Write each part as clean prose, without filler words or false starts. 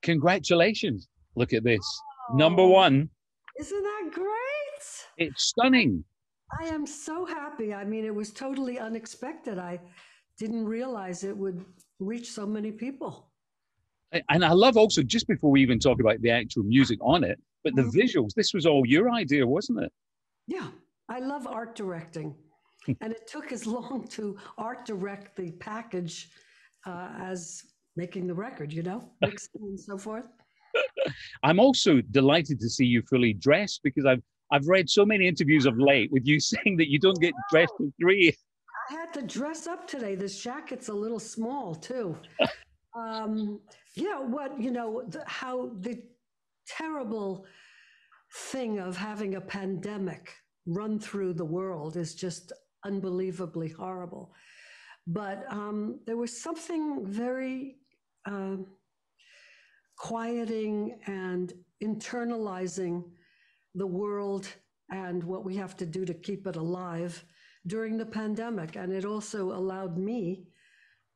Congratulations. Look at this. Number Oh, one. isn't that great? It's stunning. I am so happy. I mean, it was totally unexpected. I didn't realize it would reach so many people. And I love also, just before we even talk about the actual music on it, but the Mhm. visuals, this was all your idea, wasn't it? Yeah, I love art directing. And it took as long to art direct the package as making the record, mixing and so forth. I'm also delighted to see you fully dressed because I've read so many interviews of late with you saying that you don't get dressed for three. I had to dress up today. This jacket's a little small too. Um, yeah, how the terrible thing of having a pandemic run through the world is just unbelievably horrible. But there was something very quieting and internalizing the world and what we have to do to keep it alive during the pandemic. And it also allowed me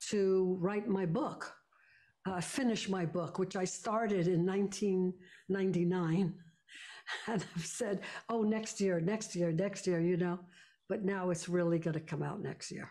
to write my book, finish my book, which I started in 1999. And I've said, oh, next year, but now it's really going to come out next year.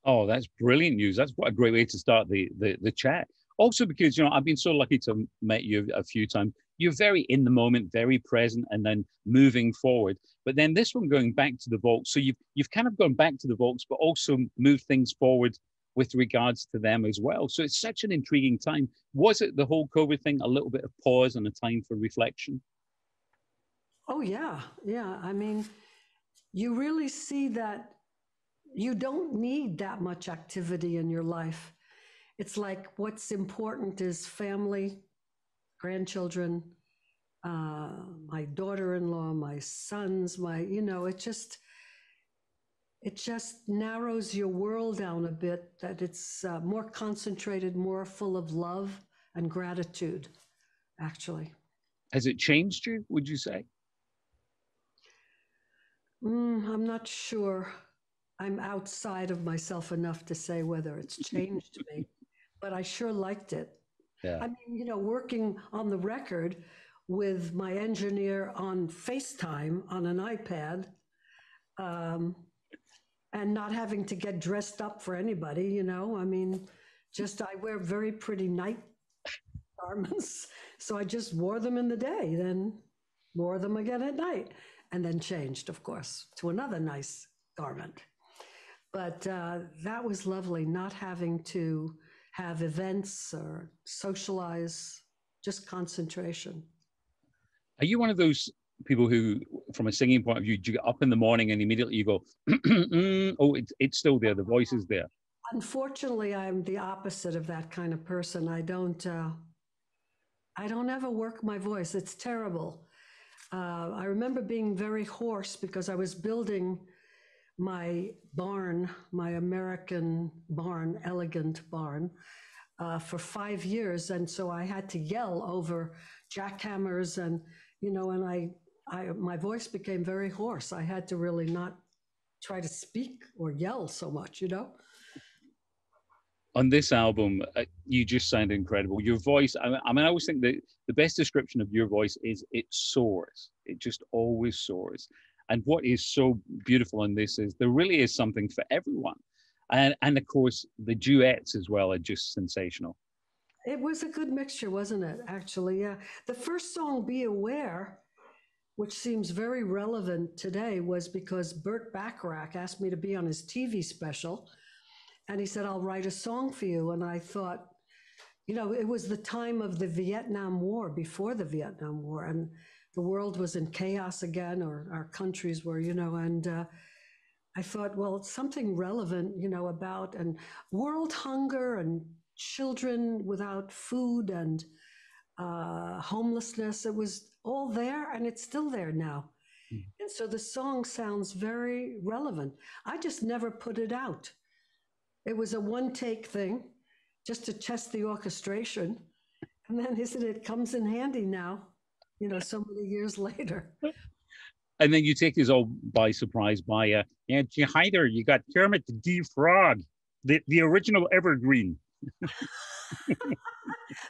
Oh, that's brilliant news. That's what a great way to start the chat. Also, because, I've been so lucky to have met you a few times. You're very in the moment, very present, and then moving forward. But then this one going back to the vaults. So you've kind of gone back to the vaults, but also moved things forward with regards to them as well. So it's such an intriguing time. Was it the whole COVID thing, a little bit of pause and a time for reflection? Oh, yeah. Yeah. I mean, you really see that you don't need that much activity in your life. It's like what's important is family, grandchildren, my daughter-in-law, my sons, it just narrows your world down a bit, that it's more concentrated, more full of love and gratitude, actually. Has it changed you, would you say? I'm not sure. I'm outside of myself enough to say whether it's changed me, but I sure liked it. Yeah. I mean, working on the record with my engineer on FaceTime on an iPad, and not having to get dressed up for anybody, I mean, I wear very pretty night garments. So I just wore them in the day, then wore them again at night, and then changed, of course, to another nice garment. But that was lovely, not having to have events or socialize, just concentration. Are you one of those people who, from a singing point of view, you get up in the morning and immediately you go, oh, it's still there, the voice is there? Unfortunately, I'm the opposite of that kind of person. I don't ever work my voice. It's terrible. I remember being very hoarse because I was building my barn, my American barn, elegant barn, for 5 years. And so I had to yell over jackhammers and, my voice became very hoarse. I had to really not try to speak or yell so much. On this album, you just sound incredible. Your voice, I mean, I always think that the best description of your voice is it soars. It just always soars. And what is so beautiful in this is there really is something for everyone. And of course, the duets as well are just sensational. It was a good mixture, wasn't it? Actually, yeah. The first song, Be Aware, which seems very relevant today, was because Burt Bacharach asked me to be on his TV special. And he said, I'll write a song for you. And I thought, it was the time of the Vietnam War, before the Vietnam War. And the world was in chaos again, or our countries were, and I thought, well, it's something relevant, about and world hunger and children without food and homelessness. It was all there, and it's still there now. And so the song sounds very relevant. I just never put it out. It was a one-take thing, just to test the orchestration. And then, it comes in handy now, so many years later. And then you take us all by surprise by, hi there, you got Kermit the D Frog, the original evergreen.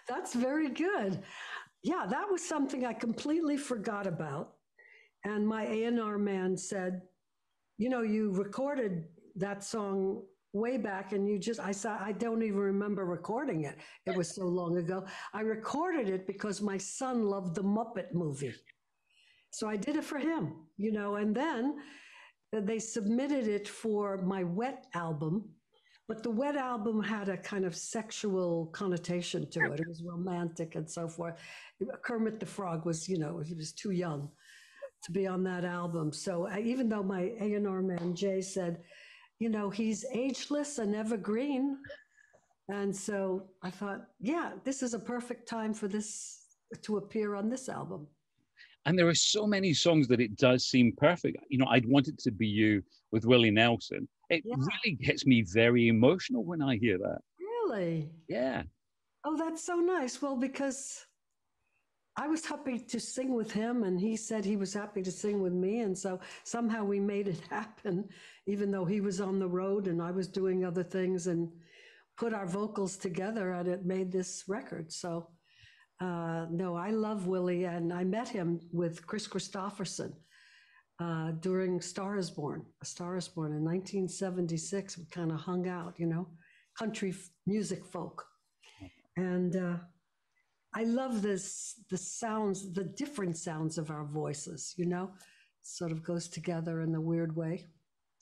That's very good. Yeah, that was something I completely forgot about. And my A&R man said, you know, you recorded that song way back and I said, I don't even remember recording it. It was so long ago. I recorded it because my son loved the Muppet movie. So I did it for him, you know, and then they submitted it for my Wet album. But the Wet album had a kind of sexual connotation to it. It was romantic and so forth. Kermit the Frog was, you know, he was too young to be on that album. So even though my A&R man, Jay, said, you know, he's ageless and evergreen. And so I thought, yeah, this is a perfect time for this to appear on this album. And there are so many songs that it does seem perfect. You know, I'd Want It to Be You with Willie Nelson. It really gets me very emotional when I hear that. Really? Yeah. Oh, that's so nice. Well, because I was happy to sing with him, and he said he was happy to sing with me. And so somehow we made it happen, even though he was on the road and I was doing other things, and put our vocals together, and it made this record. So, no, I love Willie, and I met him with Chris Christopherson during A Star Is Born in 1976. We kind of hung out, you know, country music folk. And I love the sounds, the different sounds of our voices, you know, sort of goes together in the weird way.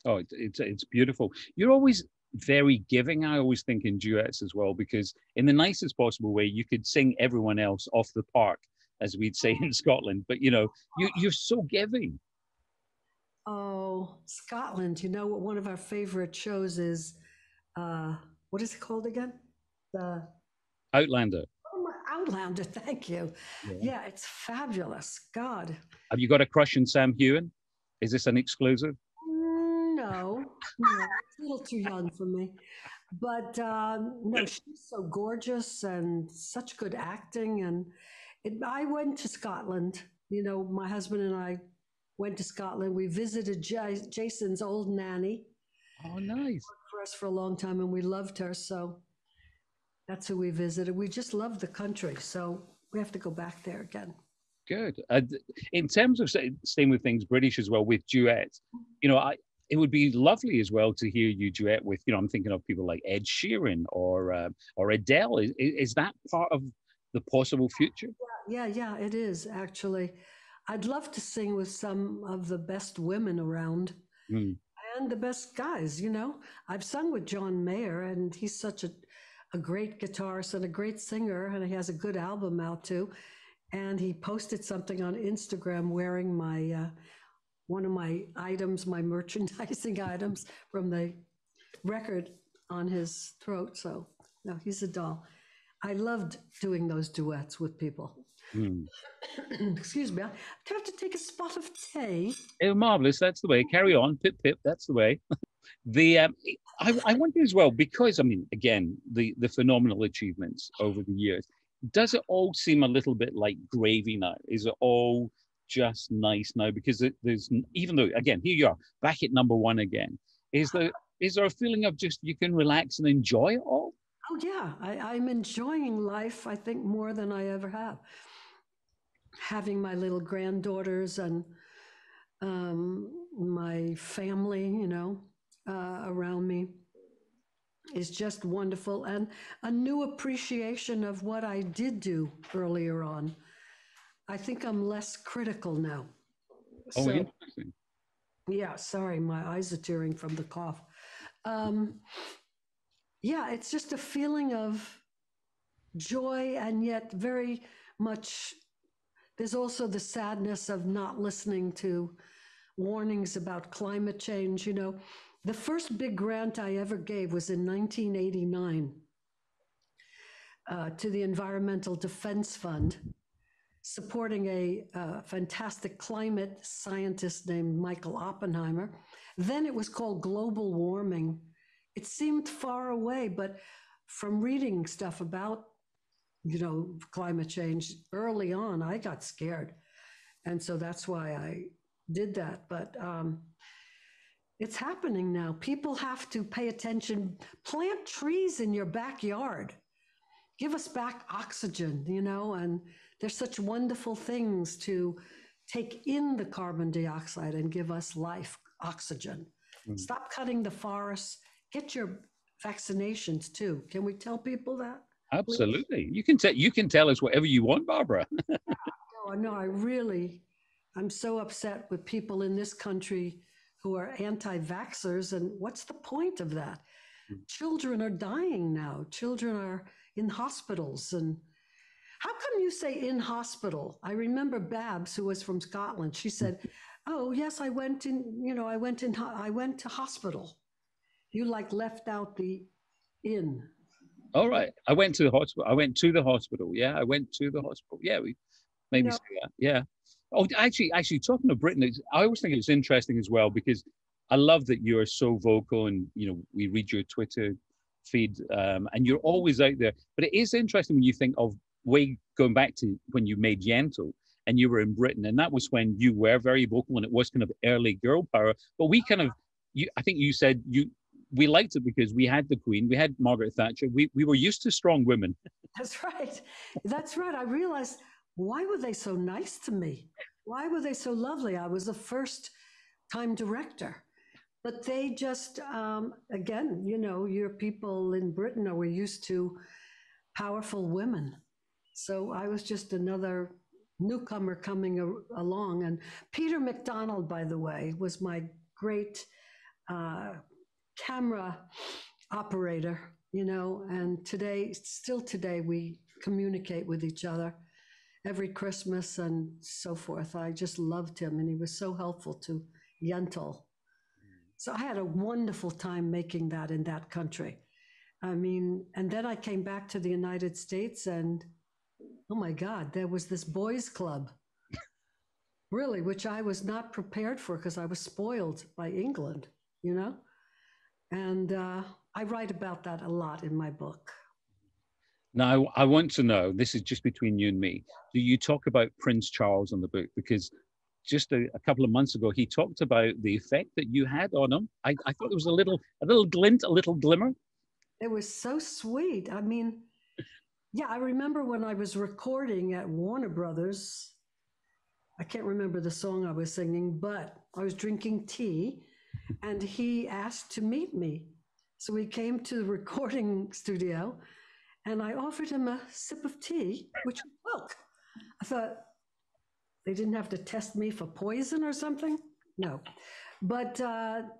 Oh, it's beautiful. You're always very giving. I always think in duets as well, because in the nicest possible way, you could sing everyone else off the park, as we'd say in Scotland. But you know, you're so giving. Oh, Scotland! You know what? One of our favorite shows is what is it called again? The Outlander. Outlander. Thank you. Yeah. Yeah, it's fabulous. God. Have you got a crush on Sam Heughan? Is this an exclusive? No, it's a little too young for me. But no, she's so gorgeous and such good acting. And I went to Scotland. You know, my husband and I went to Scotland. We visited Jason's old nanny. Oh, nice. For us for a long time, and we loved her. So that's who we visited. We just love the country. So we have to go back there again. Good. In terms of staying with things British as well, with duets, you know, it would be lovely as well to hear you duet with, you know, I'm thinking of people like Ed Sheeran or Adele. Is that part of the possible future? Yeah, it is actually. I'd love to sing with some of the best women around and the best guys, you know. I've sung with John Mayer, and he's such a great guitarist and a great singer, and he has a good album out too. And he posted something on Instagram wearing my one of my items, my merchandising items from the record on his throat. So no, he's a doll. I loved doing those duets with people. Excuse me, I have to take a spot of tea. Oh, marvelous! That's the way. Carry on, pip pip. That's the way. I wonder as well, because I mean, again, the phenomenal achievements over the years. Does it all seem a little bit like gravy now? Is it all just nice now? Because there's, even though, again, here you are back at #1 again. Is there a feeling of just you can relax and enjoy it all? Oh yeah, I'm enjoying life. I think more than I ever have. Having my little granddaughters and my family, you know, around me is just wonderful, and a new appreciation of what I did do earlier on. I think I'm less critical now. Oh, interesting. Yeah, sorry, my eyes are tearing from the cough. Yeah, it's just a feeling of joy, and yet very much, there's also the sadness of not listening to warnings about climate change, you know. The first big grant I ever gave was in 1989 to the Environmental Defense Fund, supporting a fantastic climate scientist named Michael Oppenheimer. Then it was called global warming. It seemed far away, but from reading stuff about, you know, climate change early on, I got scared. And so that's why I did that. But it's happening now. People have to pay attention. Plant trees in your backyard. give us back oxygen, you know, and there's such wonderful things to take in the carbon dioxide and give us life, oxygen. Mm. Stop cutting the forests. Get your vaccinations too. Can we tell people that? Please? Absolutely. You can tell us whatever you want, Barbara. No, I'm so upset with people in this country who are anti-vaxxers. And what's the point of that? Children are dying now. Children are in hospitals. And how come you say in hospital? I remember Babs, who was from Scotland. She said, "Oh yes, I went in. You know, I went to hospital." You like left out the in. All right. I went to the hospital. I went to the hospital. Yeah, I went to the hospital. Yeah, we You maybe know, say that. Yeah. Oh, actually, talking of Britain, I always think it's interesting as well because I love that you are so vocal, and we read your Twitter feed, and you're always out there. But it is interesting when you think of way going back to when you made Yentl and you were in Britain, and that was when you were very vocal, and it was kind of early girl power. But we kind of, I think you said we liked it because we had the Queen, we had Margaret Thatcher, we were used to strong women. that's right. That's right. I realized, why were they so nice to me? Why were they so lovely? I was the first time director. But they just, again, you know, your people in Britain are used to powerful women. So I was just another newcomer coming along. And Peter McDonald, by the way, was my great camera operator, you know, and still today, we communicate with each other every Christmas and so forth. I just loved him, and he was so helpful to Yentl. So I had a wonderful time making that in that country. I mean, and then I came back to the United States, and oh my God, there was this boys' club, really, which I was not prepared for because I was spoiled by England, you know? And I write about that a lot in my book. Now, I want to know, this is just between you and me, do you talk about Prince Charles in the book? Because just a couple of months ago, he talked about the effect that you had on him. I thought there was a little glint, a little glimmer. It was so sweet. I mean, yeah, I remember when I was recording at Warner Brothers. I can't remember the song I was singing, but I was drinking tea and he asked to meet me. So we came to the recording studio and I offered him a sip of tea, which was milk. I thought they didn't have to test me for poison or something. No. But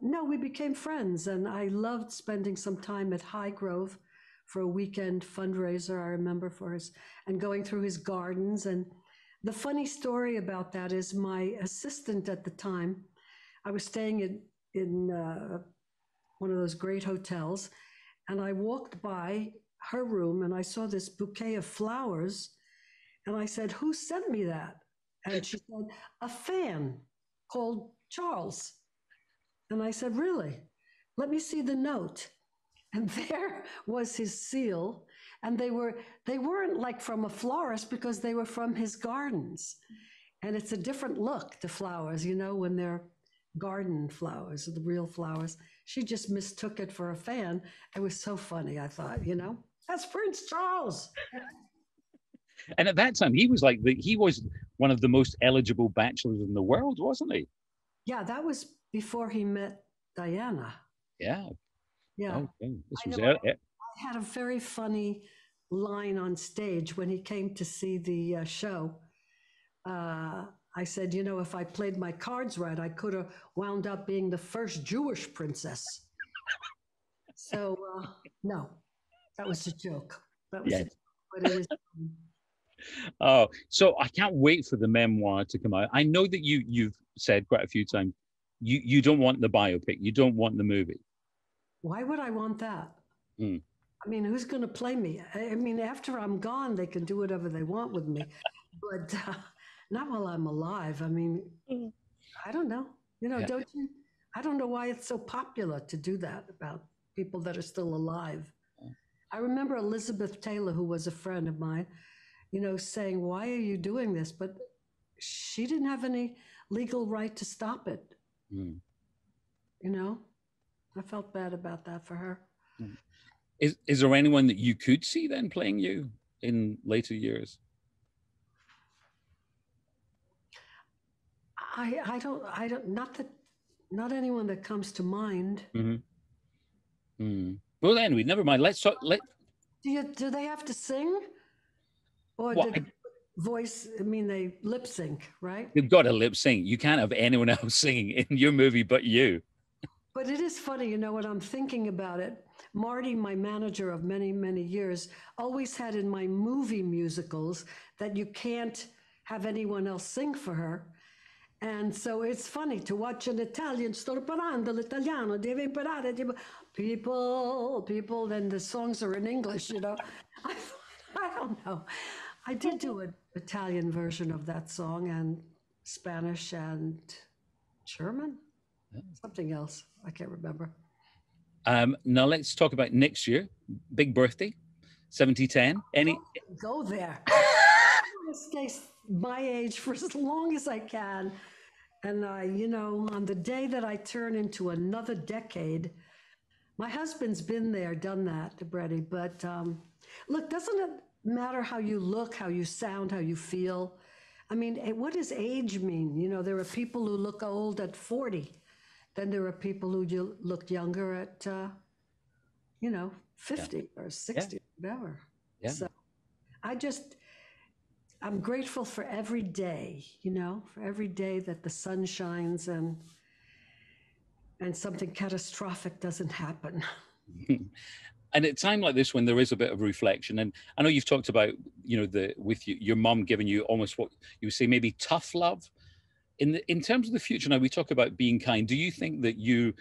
no, we became friends, and I loved spending some time at Highgrove for a weekend fundraiser, I remember, for his, and going through his gardens. And the funny story about that is my assistant at the time, I was staying in one of those great hotels, and I walked by her room and I saw this bouquet of flowers, and I said, "Who sent me that?" And she said, "A fan called Charles." And I said, "Really? Let me see the note." And there was his seal. And they weren't like from a florist because they were from his gardens. And it's a different look to flowers, you know, when they're garden flowers, the real flowers. She just mistook it for a fan. It was so funny, I thought, you know, that's Prince Charles. And at that time, he was one of the most eligible bachelors in the world, wasn't he? Yeah, that was before he met Diana. Yeah. Yeah. Okay. This I was know I had a very funny line on stage when he came to see the show. I said, you know, if I played my cards right, I could have wound up being the first Jewish princess. So, no, that was a joke. That was a yes. joke, but it is. Oh, so I can't wait for the memoir to come out. I know that you've said quite a few times you don't want the biopic, you don't want the movie. Why would I want that? Mm. I mean, who's going to play me? I mean, after I'm gone, they can do whatever they want with me, but not while I'm alive. I mean, I don't know. You know, Yeah. don't you? I don't know why it's so popular to do that about people that are still alive. I remember Elizabeth Taylor, who was a friend of mine, you know, saying, "Why are you doing this?" But she didn't have any legal right to stop it. Mm. You know, I felt bad about that for her. Mm. Is there anyone that you could see then playing you in later years? I don't, not anyone that comes to mind. Well, anyway, never mind. Let's talk. Do they have to sing? Or Well, voice, I mean, they lip sync, right? You've got to lip sync. You can't have anyone else singing in your movie but you. But it is funny, you know, when I'm thinking about it, Marty, my manager of many, many years, always had in my movie musicals that you can't have anyone else sing for her. And so it's funny to watch an Italian, sto parlando l'italiano, deve imparare, people, then the songs are in English, you know. I don't know. I did do an Italian version of that song, and Spanish and German, something else. I can't remember. Now let's talk about next year. Big birthday, 70-10. Any? Go there. I want to stay my age for as long as I can. And you know, on the day that I turn into another decade, my husband's been there, done that, Brady. But look, doesn't it matter how you look, how you sound, how you feel? I mean, what does age mean? You know, there are people who look old at 40. Then there are people who look younger at, you know, 50 or 60, whatever. Yeah. So I'm grateful for every day, you know, for every day that the sun shines and something catastrophic doesn't happen. And at a time like this, when there is a bit of reflection, and I know you've talked about, you know, your mom giving you almost what you would say maybe tough love. In terms of the future, now we talk about being kind. Do you think that you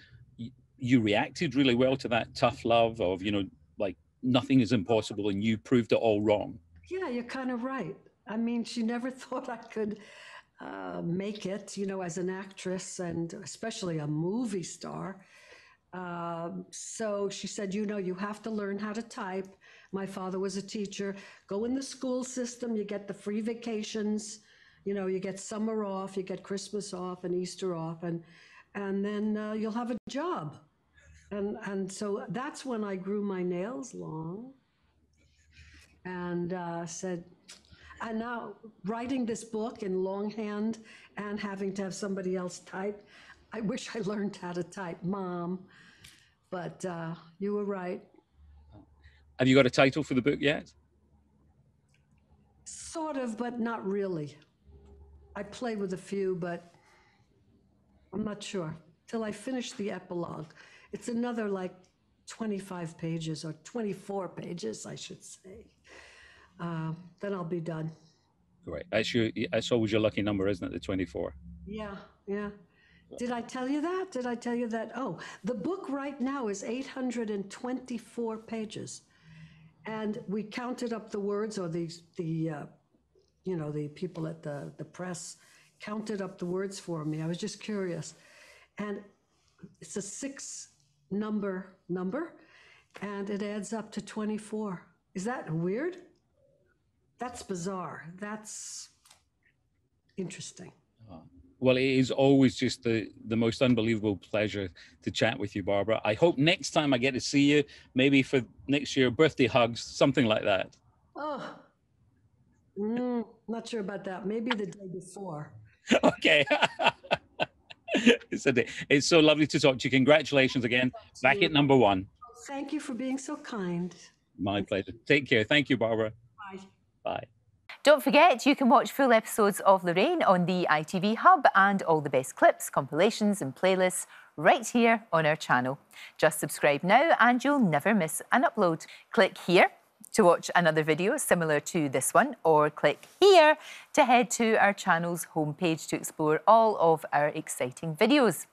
reacted really well to that tough love of, you know, like nothing is impossible and you proved it all wrong? Yeah, you're kind of right. I mean, she never thought I could make it, you know, as an actress and especially a movie star. So she said, you know, you have to learn how to type. My father was a teacher. Go in the school system, you get the free vacations, you know, you get summer off, you get Christmas off and Easter off, and then you'll have a job. And so that's when I grew my nails long and said, and now writing this book in longhand and having to have somebody else type, I wish I learned how to type, Mom. But you were right. Have you got a title for the book yet? Sort of, but not really. I play with a few, but I'm not sure. Till I finish the epilogue. It's another like 25 pages or 24 pages, I should say. Then I'll be done. Great. That's always your lucky number, isn't it? The 24. Yeah, yeah. Did I tell you that? Did I tell you that? Oh, the book right now is 824 pages. And we counted up the words, or the you know, the people at the press counted up the words for me. I was just curious. And it's a 6-number number, and it adds up to 24. Is that weird? That's bizarre. That's interesting. Well, it is always just the most unbelievable pleasure to chat with you, Barbara. I hope next time I get to see you, maybe for next year, birthday hugs, something like that. Oh, not sure about that. Maybe the day before. Okay. It's so lovely to talk to you. Congratulations again. Back at #1. Thank you for being so kind. My pleasure. Take care. Thank you, Barbara. Bye. Bye. Don't forget, you can watch full episodes of Lorraine on the ITV Hub and all the best clips, compilations and playlists right here on our channel. Just subscribe now and you'll never miss an upload. Click here to watch another video similar to this one, or click here to head to our channel's homepage to explore all of our exciting videos.